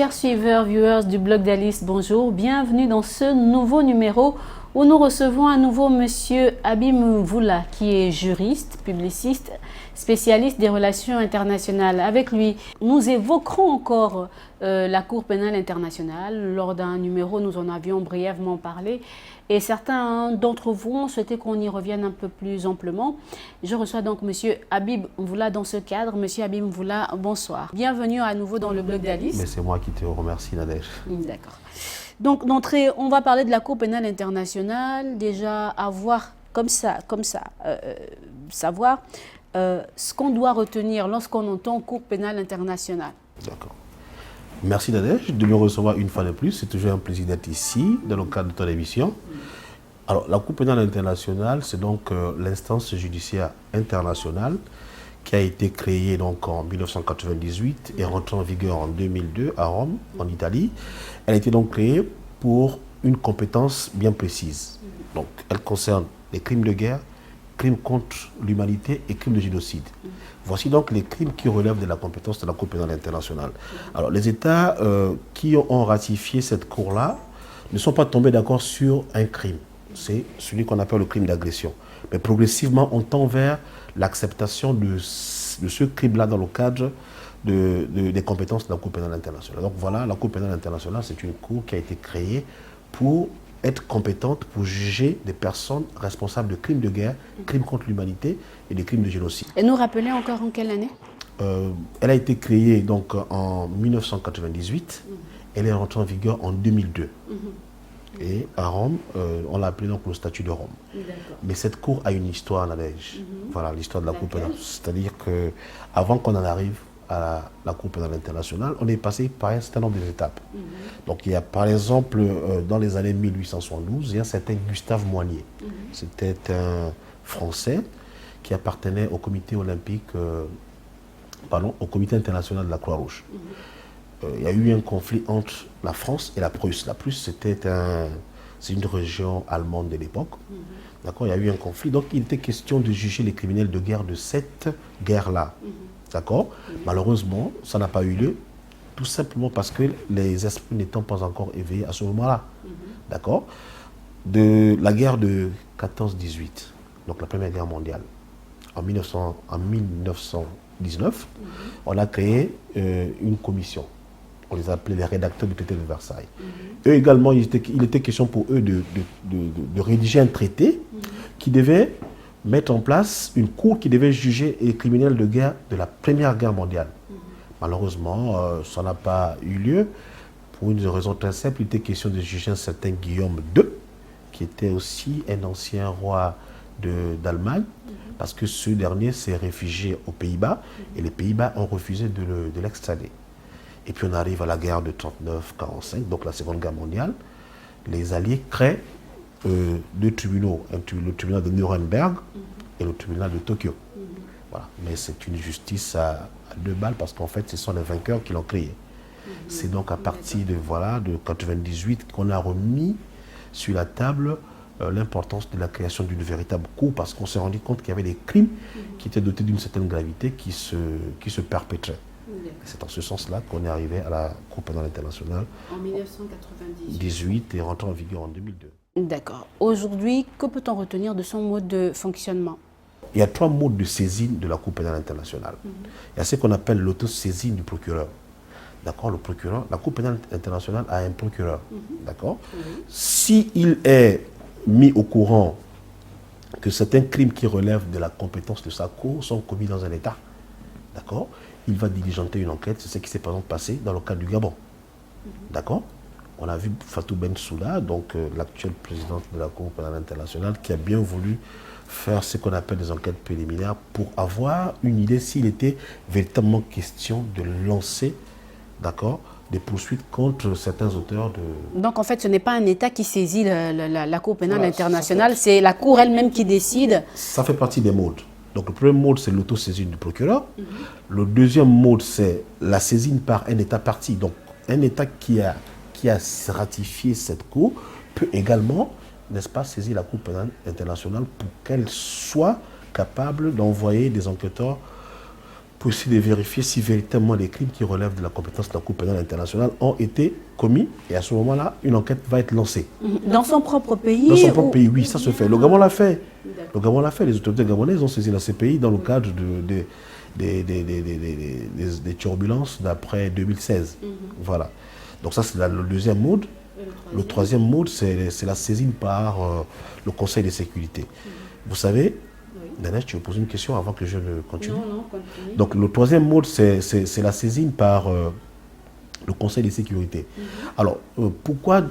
Chers suiveurs, viewers du blog d'Alice, bonjour. Bienvenue dans ce nouveau numéro où nous recevons à nouveau Monsieur Habib Mvoula, qui est juriste, publiciste, spécialiste des relations internationales. Avec lui, nous évoquerons encore la Cour pénale internationale. Lors d'un numéro, nous en avions brièvement parlé. Et certains d'entre vous ont souhaité qu'on y revienne un peu plus amplement. Je reçois donc Monsieur Habib Mvoula dans ce cadre. Monsieur Habib Mvoula, bonsoir. Bienvenue à nouveau dans le blog d'Alice. Mais c'est moi qui te remercie, Nadège. D'accord. Donc, d'entrée, on va parler de la Cour pénale internationale. Déjà, avoir savoir ce qu'on doit retenir lorsqu'on entend Cour pénale internationale. D'accord. Merci, Nadège, de me recevoir une fois de plus. C'est toujours un plaisir d'être ici, dans le cadre de ton émission. Alors, la Cour pénale internationale, c'est donc l'instance judiciaire internationale qui a été créée donc en 1998 et rentrée en vigueur en 2002 à Rome, en Italie. Elle a été donc créée pour une compétence bien précise. Donc, elle concerne les crimes de guerre, crimes contre l'humanité et crimes de génocide. Voici donc les crimes qui relèvent de la compétence de la Cour pénale internationale. Alors, les États qui ont ratifié cette Cour-là ne sont pas tombés d'accord sur un crime. C'est celui qu'on appelle le crime d'agression. Mais progressivement, on tend vers l'acceptation de ce crime-là dans le cadre des compétences de la Cour pénale internationale. Donc voilà, la Cour pénale internationale, c'est une cour qui a été créée pour être compétente pour juger des personnes responsables de crimes de guerre, crimes contre l'humanité et des crimes de génocide. Et nous rappeler encore en quelle année? Elle a été créée donc en 1998. Elle est rentrée en vigueur en 2002. Et à Rome, on l'a appelé donc le statut de Rome. Mais cette cour a une histoire, Nadège. Voilà l'histoire de la Cour pénale. C'est-à-dire qu'avant qu'on en arrive à la Cour pénale internationale, on est passé par un certain nombre d'étapes. Donc il y a par exemple, dans les années 1872, il y a un certain Gustave Moynier. C'était un Français qui appartenait au comité olympique, au comité international de la Croix-Rouge. Il y a eu un conflit entre la France et la Prusse. La Prusse, c'est une région allemande de l'époque. D'accord, il y a eu un conflit. Donc, il était question de juger les criminels de guerre de cette guerre-là. D'accord. Malheureusement, ça n'a pas eu lieu, tout simplement parce que les esprits n'étant pas encore éveillés à ce moment-là. D'accord. De la guerre de 14-18, donc la Première Guerre mondiale, en 1919, on a créé une commission. On les appelait les rédacteurs du traité de Versailles. Eux également, il était question pour eux de rédiger un traité qui devait mettre en place une cour qui devait juger les criminels de guerre de la Première Guerre mondiale. Malheureusement, ça n'a pas eu lieu. Pour une raison très simple, il était question de juger un certain Guillaume II, qui était aussi un ancien roi d'Allemagne, parce que ce dernier s'est réfugié aux Pays-Bas, et les Pays-Bas ont refusé de l'extrader. Et puis on arrive à la guerre de 39-45, donc la Seconde Guerre mondiale. Les Alliés créent deux tribunaux, le tribunal de Nuremberg et le tribunal de Tokyo. Voilà. Mais c'est une justice à deux balles parce qu'en fait, ce sont les vainqueurs qui l'ont créé. C'est donc à partir de 98 qu'on a remis sur la table l'importance de la création d'une véritable cour parce qu'on s'est rendu compte qu'il y avait des crimes qui étaient dotés d'une certaine gravité qui se perpétraient. C'est en ce sens-là qu'on est arrivé à la Cour pénale internationale en 1998 et rentré en vigueur en 2002. D'accord. Aujourd'hui, que peut-on retenir de son mode de fonctionnement? Il y a trois modes de saisine de la Cour pénale internationale. Il y a ce qu'on appelle l'autosaisine du procureur. D'accord, le procureur, la Cour pénale internationale a un procureur. D'accord. S'il est mis au courant que certains crimes qui relèvent de la compétence de sa cour sont commis dans un État, d'accord, il va diligenter une enquête. C'est ce qui s'est par exemple passé dans le cas du Gabon. D'accord. On a vu Fatou Bensouda, donc l'actuelle présidente de la Cour pénale internationale, qui a bien voulu faire ce qu'on appelle des enquêtes préliminaires pour avoir une idée s'il était véritablement question de lancer, d'accord, des poursuites contre certains auteurs de... Donc en fait, ce n'est pas un État qui saisit la Cour pénale internationale, c'est la Cour elle-même qui décide. Ça fait partie des modes. Donc le premier mode, c'est l'autosaisine du procureur. Le deuxième mode, c'est la saisine par un État parti. Donc un État qui a ratifié cette Cour peut également, n'est-ce pas, saisir la Cour pénale internationale pour qu'elle soit capable d'envoyer des enquêteurs pour essayer de vérifier si véritablement les crimes qui relèvent de la compétence de la Cour pénale internationale ont été commis. Et à ce moment-là, une enquête va être lancée. Dans son propre pays? Dans son propre pays, oui, ça se fait. Le Gabon l'a fait. Le Gabon l'a fait. Les autorités gabonaises ont saisi la CPI dans le cadre des turbulences d'après 2016. Voilà. Donc ça, c'est le deuxième mode. Le troisième mode, c'est la saisine par le Conseil de sécurité. Vous savez, Danesh, tu veux poser une question avant que je ne continue? Non, continue. Donc le troisième mode, c'est la saisine par le Conseil de sécurité. Alors, pourquoi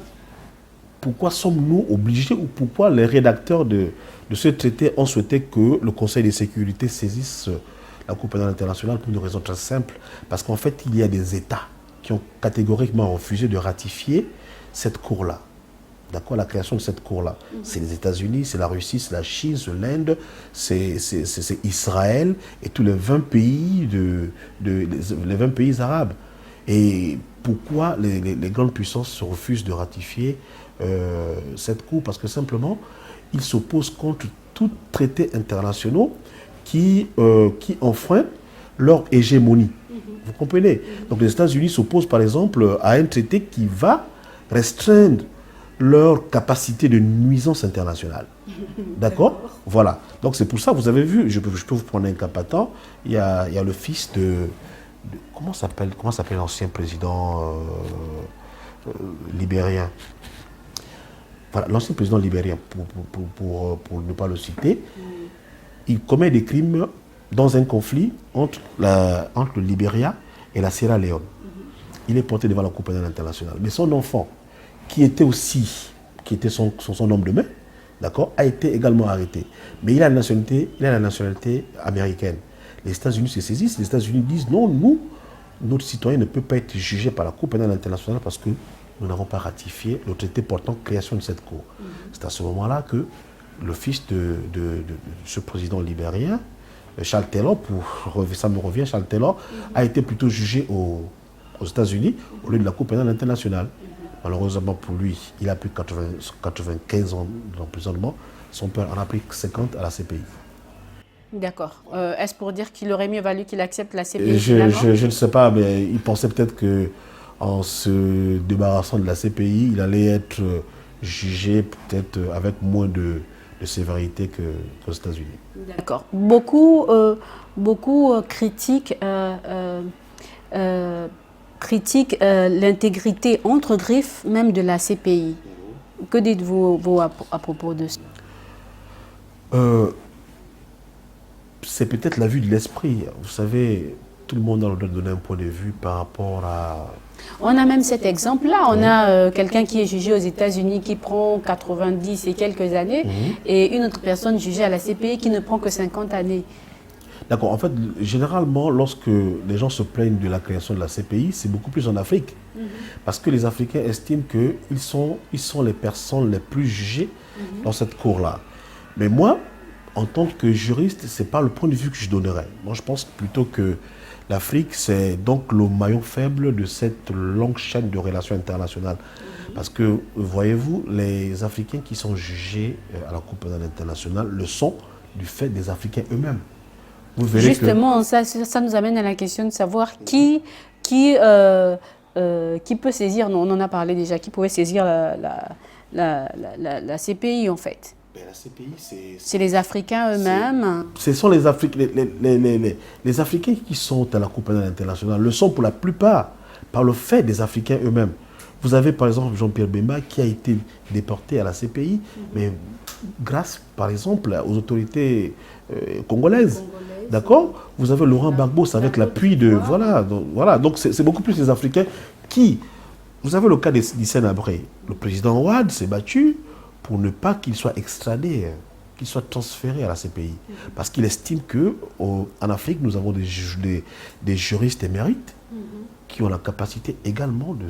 sommes-nous obligés ou pourquoi les rédacteurs de ce traité ont souhaité que le Conseil de sécurité saisisse la Cour pénale internationale? Pour une raison très simple, parce qu'en fait, il y a des États qui ont catégoriquement refusé de ratifier cette Cour-là. D'accord, la création de cette Cour-là. C'est les États-Unis, c'est la Russie, c'est la Chine, c'est l'Inde, c'est Israël et tous les 20 pays, les 20 pays arabes. Et pourquoi les grandes puissances se refusent de ratifier cette Cour? Parce que simplement, ils s'opposent contre tout traité international qui enfreint leur hégémonie. Vous comprenez? Donc les États-Unis s'opposent par exemple à un traité qui va restreindre leur capacité de nuisance internationale. D'accord? Voilà. Donc c'est pour ça, vous avez vu, je peux vous prendre un cas patent, il y a le fils de comment s'appelle l'ancien président libérien? Voilà, l'ancien président libérien, pour ne pas le citer, il commet des crimes dans un conflit entre le Libéria et la Sierra Leone. Il est porté devant la Cour pénale internationale. Mais son enfant, qui était son homme de main, d'accord, a été également arrêté. Mais il a la nationalité américaine. Les États-Unis se saisissent, les États-Unis disent non, notre citoyen ne peut pas être jugé par la Cour pénale internationale parce que nous n'avons pas ratifié le traité portant création de cette Cour. C'est à ce moment-là que le fils de ce président libérien, Charles Taylor, ça me revient, Charles Taylor, a été plutôt jugé aux États-Unis au lieu de la Cour pénale internationale. Malheureusement pour lui, il a pris 95 ans d'emprisonnement. Son père en a pris 50 à la CPI. D'accord. Est-ce pour dire qu'il aurait mieux valu qu'il accepte la CPI? Je ne sais pas, mais il pensait peut-être qu'en se débarrassant de la CPI, il allait être jugé peut-être avec moins de sévérité qu'aux États-Unis. D'accord. Beaucoup critiquent l'intégrité entre griffes même de la CPI. Que dites-vous à propos de ça? C'est peut-être la vue de l'esprit. Vous savez, tout le monde a le droit de donner un point de vue par rapport à... On a même cet exemple-là. On a quelqu'un qui est jugé aux États-Unis qui prend 90 et quelques années et une autre personne jugée à la CPI qui ne prend que 50 années. D'accord. En fait, généralement, lorsque les gens se plaignent de la création de la CPI, c'est beaucoup plus en Afrique. Parce que les Africains estiment qu'ils sont les personnes les plus jugées dans cette cour-là. Mais moi, en tant que juriste, ce n'est pas le point de vue que je donnerais. Moi, je pense plutôt que l'Afrique, c'est donc le maillon faible de cette longue chaîne de relations internationales. Parce que, voyez-vous, les Africains qui sont jugés à la Cour pénale internationale le sont du fait des Africains eux-mêmes. Vous verrez justement, ça nous amène à la question de savoir qui peut saisir, on en a parlé déjà, qui pouvait saisir la CPI en fait. La CPI, c'est les Africains eux-mêmes. Ce sont les Africains qui sont à la Cour pénale internationale, le sont pour la plupart par le fait des Africains eux-mêmes. Vous avez par exemple Jean-Pierre Bemba qui a été déporté à la CPI, mais grâce par exemple aux autorités congolaises. D'accord? Vous avez Laurent Gbagbo avec l'appui de... Voilà, donc c'est beaucoup plus les Africains qui... Vous avez le cas d'Hissène Habré. Le président Ouad s'est battu pour ne pas qu'il soit extradé, qu'il soit transféré à la CPI. Parce qu'il estime qu'en Afrique, nous avons des juristes émérites qui ont la capacité également de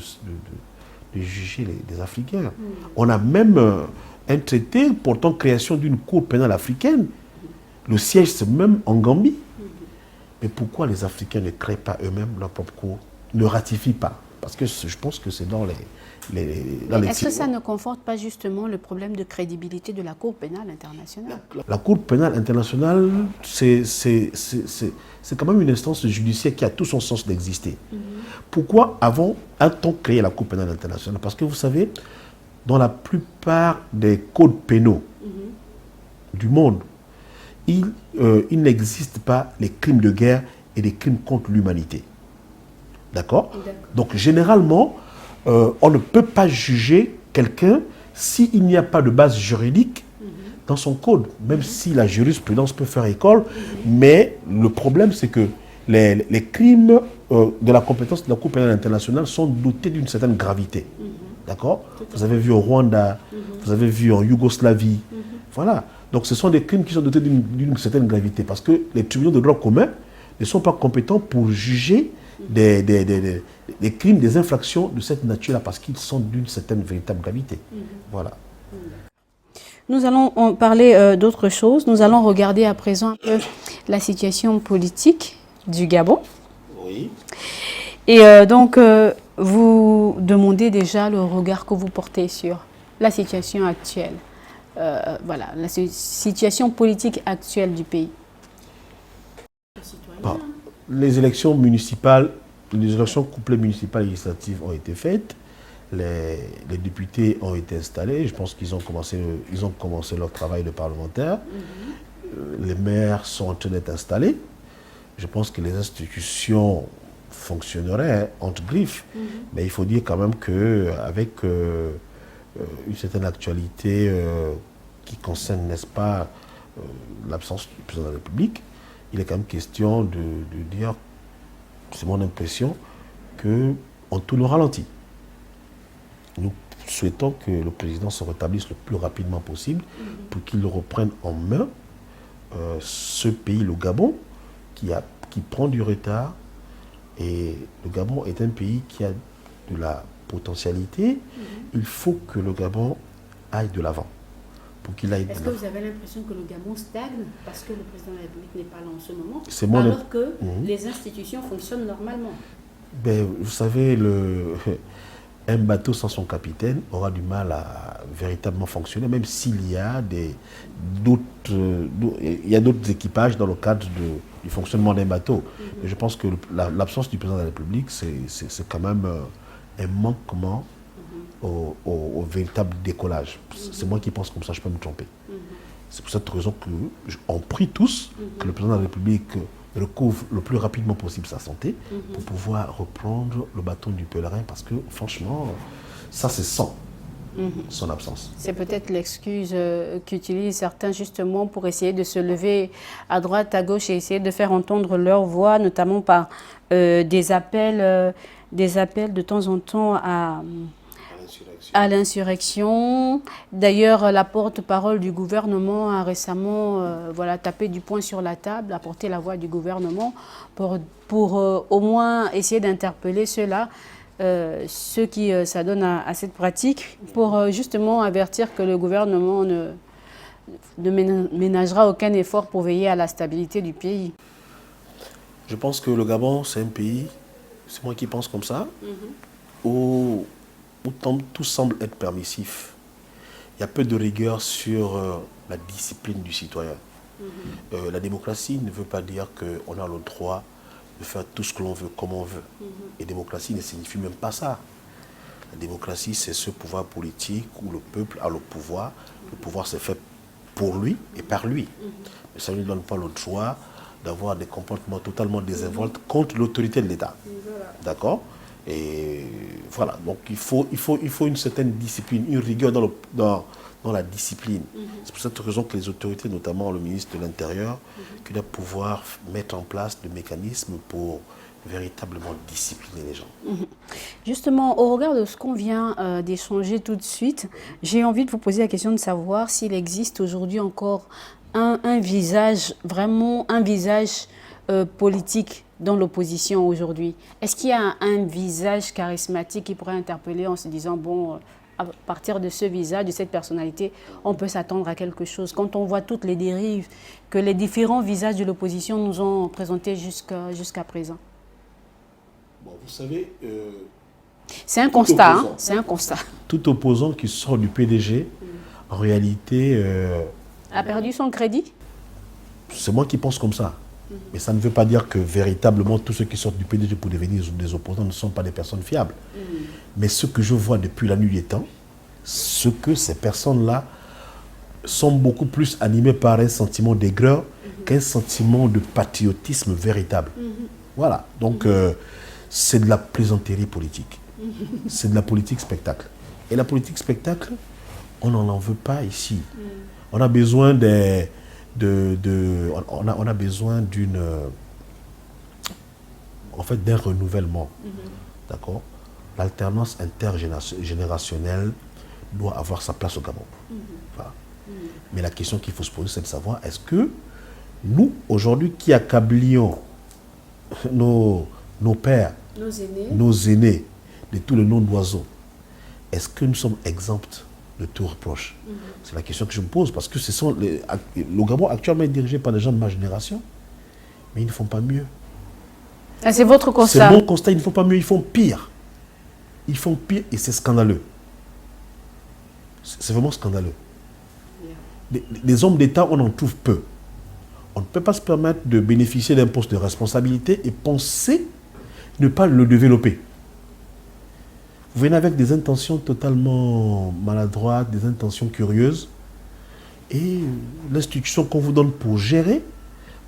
juger les Africains. On a même un traité portant création d'une cour pénale africaine. Le siège, c'est même en Gambie. Mais pourquoi les Africains ne créent pas eux-mêmes leur propre cour, ne ratifient pas? parce que je pense que c'est dans les Est-ce que ça ne conforte pas justement le problème de crédibilité de la Cour pénale internationale? La Cour pénale internationale, c'est quand même une instance judiciaire qui a tout son sens d'exister. Pourquoi a-t-on créé la Cour pénale internationale? Parce que vous savez, dans la plupart des codes pénaux du monde, il n'existe pas les crimes de guerre et les crimes contre l'humanité. D'accord? Donc, généralement, on ne peut pas juger quelqu'un s'il n'y a pas de base juridique dans son code, même si la jurisprudence peut faire école. Mais le problème, c'est que les crimes de la compétence de la Cour pénale internationale sont dotés d'une certaine gravité. D'accord? Vous avez vu au Rwanda, vous avez vu en Yougoslavie. Voilà. Donc, ce sont des crimes qui sont dotés d'une certaine gravité, parce que les tribunaux de droit commun ne sont pas compétents pour juger des crimes, des infractions de cette nature-là, parce qu'ils sont d'une certaine véritable gravité. Voilà. Nous allons parler d'autre chose. Nous allons regarder à présent un peu la situation politique du Gabon. Oui. Et donc, vous demandez déjà le regard que vous portez sur la situation actuelle. Voilà, la situation politique actuelle du pays. Bon, les élections municipales, les élections couplées municipales et législatives ont été faites. Les députés ont été installés. Je pense qu'ils ont commencé leur travail de parlementaire. Les maires sont en train d'être installés. Je pense que les institutions fonctionneraient entre griffes. Mais il faut dire quand même qu'avec une certaine actualité qui concerne, n'est-ce pas, l'absence du président de la République, il est quand même question de dire, c'est mon impression, qu'on tourne au ralenti. Nous souhaitons que le président se rétablisse le plus rapidement possible pour qu'il reprenne en main ce pays, le Gabon, qui prend du retard. Et le Gabon est un pays qui a de la potentialité. Il faut que le Gabon aille de l'avant. Est-ce que vous avez l'impression que le Gabon stagne parce que le président de la République n'est pas là en ce moment, alors que les institutions fonctionnent normalement? Ben, vous savez, un bateau sans son capitaine aura du mal à véritablement fonctionner, même s'il y a d'autres équipages dans le cadre du fonctionnement d'un bateau. Et je pense que l'absence du président de la République, c'est quand même un manquement au véritable décollage. C'est moi qui pense comme ça, je peux me tromper. C'est pour cette raison qu'on prie tous que le président de la République recouvre le plus rapidement possible sa santé pour pouvoir reprendre le bâton du pèlerin, parce que franchement, ça c'est son absence. C'est peut-être l'excuse qu'utilisent certains justement pour essayer de se lever à droite, à gauche et essayer de faire entendre leur voix, notamment par des appels de temps en temps à l'insurrection. D'ailleurs, la porte-parole du gouvernement a récemment tapé du poing sur la table, apporté la voix du gouvernement pour au moins essayer d'interpeller ceux qui s'adonnent à cette pratique, pour justement avertir que le gouvernement ne ménagera aucun effort pour veiller à la stabilité du pays. Je pense que le Gabon, c'est un pays, c'est moi qui pense comme ça, où tout semble être permissif. Il y a peu de rigueur sur la discipline du citoyen. La démocratie ne veut pas dire qu'on a le droit de faire tout ce que l'on veut, comme on veut. Et démocratie ne signifie même pas ça. La démocratie, c'est ce pouvoir politique où le peuple a le pouvoir. Le pouvoir se fait pour lui et par lui. Mais ça ne lui donne pas le droit d'avoir des comportements totalement désinvoltes contre l'autorité de l'État. D'accord ? Et voilà, donc il faut une certaine discipline, une rigueur dans la discipline. C'est pour cette raison que les autorités, notamment le ministre de l'Intérieur, qui doit pouvoir mettre en place des mécanismes pour véritablement discipliner les gens. Justement, au regard de ce qu'on vient d'échanger tout de suite, j'ai envie de vous poser la question de savoir s'il existe aujourd'hui encore un visage, vraiment un visage politique dans l'opposition aujourd'hui. Est-ce qu'il y a un visage charismatique qui pourrait interpeller en se disant, bon, à partir de ce visage, de cette personnalité, on peut s'attendre à quelque chose? Quand on voit toutes les dérives que les différents visages de l'opposition nous ont présentées jusqu'à présent. Bon, vous savez, C'est un constat, hein? C'est un constat. Tout opposant qui sort du PDG, en réalité... a perdu son crédit? C'est moi qui pense comme ça. Mais ça ne veut pas dire que véritablement tous ceux qui sortent du PDG pour devenir des opposants ne sont pas des personnes fiables. Mais ce que je vois depuis la nuit des temps, ce que ces personnes-là sont beaucoup plus animées par un sentiment d'aigreur qu'un sentiment de patriotisme véritable. Voilà. Donc, c'est de la plaisanterie politique. C'est de la politique spectacle. Et la politique spectacle, on n'en veut pas ici. On a besoin on a besoin d'une d'un renouvellement. D'accord? L'alternance intergénérationnelle doit avoir sa place au Gabon. Voilà. Mais la question qu'il faut se poser, c'est de savoir, est-ce que nous, aujourd'hui, qui accablions nos pères, nos aînés, de tous les noms d'oiseaux, est-ce que nous sommes exempts de tout reproche? C'est la question que je me pose, parce que le Gabon actuellement est dirigé par des gens de ma génération, mais ils ne font pas mieux. Ah, c'est votre constat? C'est mon constat, ils ne font pas mieux, ils font pire. Ils font pire et c'est scandaleux. C'est vraiment scandaleux. Les hommes d'État, on en trouve peu. On ne peut pas se permettre de bénéficier d'un poste de responsabilité et penser ne pas le développer. Vous venez avec des intentions totalement maladroites, des intentions curieuses, et l'institution qu'on vous donne pour gérer,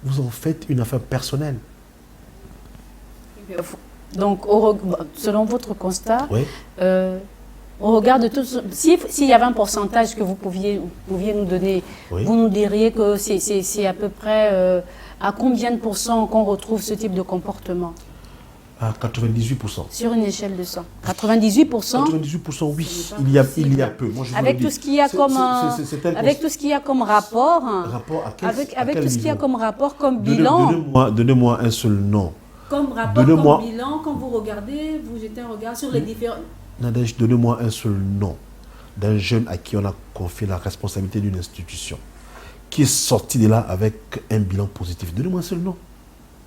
vous en faites une affaire personnelle. Donc, selon votre constat, oui. Au regard de tout, s'il y avait un pourcentage que vous pouviez nous donner, oui. Vous nous diriez que c'est à peu près à combien de pourcents qu'on retrouve ce type de comportement? À 98%. Sur une échelle de 100. 98%? 98%, oui. Il y a peu. Moi, je avec tout ce qu'il y a comme avec tout ce qu'il y a comme rapport, avec tout ce qu'il y a comme rapport, comme bilan. Donnez-moi un seul nom. Comme rapport, comme bilan, quand vous regardez, vous jetez un regard sur les différents... Nadège, donnez-moi un seul nom d'un jeune à qui on a confié la responsabilité d'une institution, qui est sorti de là avec un bilan positif. Donnez-moi un seul nom.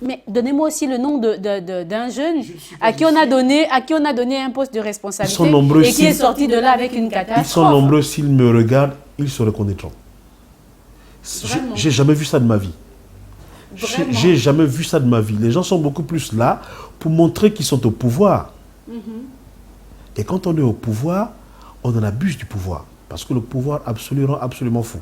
Mais donnez-moi aussi le nom d'un jeune à qui on a donné un poste de responsabilité et qui est sorti de là avec une catastrophe. Ils sont nombreux, s'ils me regardent, ils se reconnaîtront. J'ai jamais vu ça de ma vie. J'ai jamais vu ça de ma vie. Les gens sont beaucoup plus là pour montrer qu'ils sont au pouvoir. Et quand on est au pouvoir, on en abuse du pouvoir. Parce que le pouvoir absolu rend absolument fou.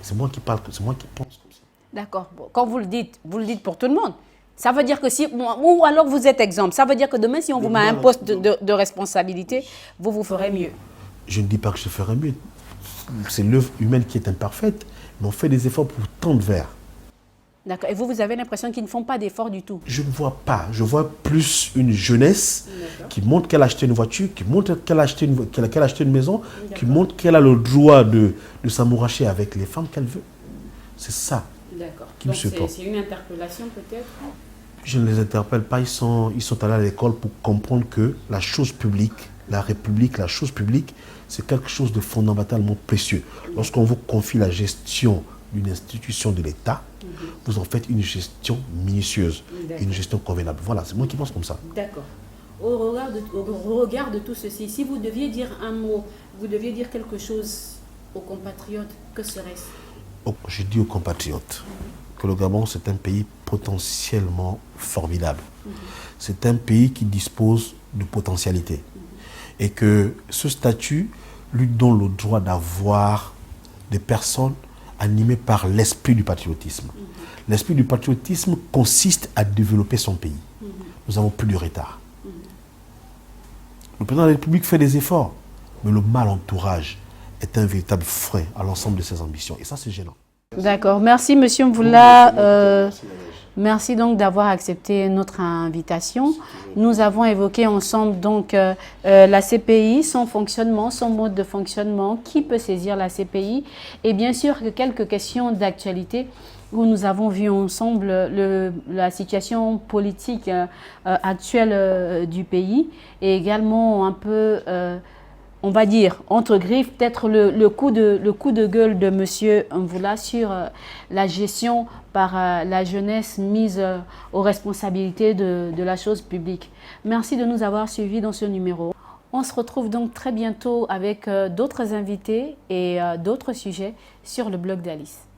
C'est moi qui parle, c'est moi qui pense comme ça. D'accord. Quand vous le dites pour tout le monde. Ça veut dire que si... Ou alors vous êtes exemple. Ça veut dire que demain, si on vous met un poste de responsabilité, vous ferez mieux. Je ne dis pas que je ferai mieux. C'est l'œuvre humaine qui est imparfaite. Mais on fait des efforts pour tendre vers. D'accord. Et vous avez l'impression qu'ils ne font pas d'efforts du tout? Je ne vois pas. Je vois plus une jeunesse qui montre qu'elle a acheté une voiture, qui montre qu'elle a acheté une maison, qui montre qu'elle a le droit de s'amouracher avec les femmes qu'elle veut. C'est ça qui me surprend. C'est une interpellation peut-être? Je ne les interpelle pas. Ils sont allés à l'école pour comprendre que la chose publique, la République, la chose publique, c'est quelque chose de fondamentalement précieux. Lorsqu'on vous confie la gestion d'une institution de l'État, vous en faites une gestion minutieuse, une gestion convenable. Voilà, c'est moi qui pense comme ça. D'accord. Au regard de tout ceci, si vous deviez dire un mot, vous deviez dire quelque chose aux compatriotes, que serait-ce? Je dis aux compatriotes que le Gabon, c'est un pays potentiellement formidable. C'est un pays qui dispose de potentialité. Et que ce statut lui donne le droit d'avoir des personnes animées par l'esprit du patriotisme. L'esprit du patriotisme consiste à développer son pays. Nous avons plus de retard. Le président de la République fait des efforts, mais le mal entourage est un véritable frein à l'ensemble de ses ambitions. Et ça, c'est gênant. D'accord. Merci, Monsieur Mvula. Merci donc d'avoir accepté notre invitation. Nous avons évoqué ensemble donc la CPI, son fonctionnement, son mode de fonctionnement, qui peut saisir la CPI et bien sûr quelques questions d'actualité où nous avons vu ensemble la situation politique actuelle du pays et également un peu, on va dire, entre griffes, peut-être le coup de gueule de M. Mvula sur la gestion par la jeunesse mise aux responsabilités de la chose publique. Merci de nous avoir suivis dans ce numéro. On se retrouve donc très bientôt avec d'autres invités et d'autres sujets sur le blog d'Alice.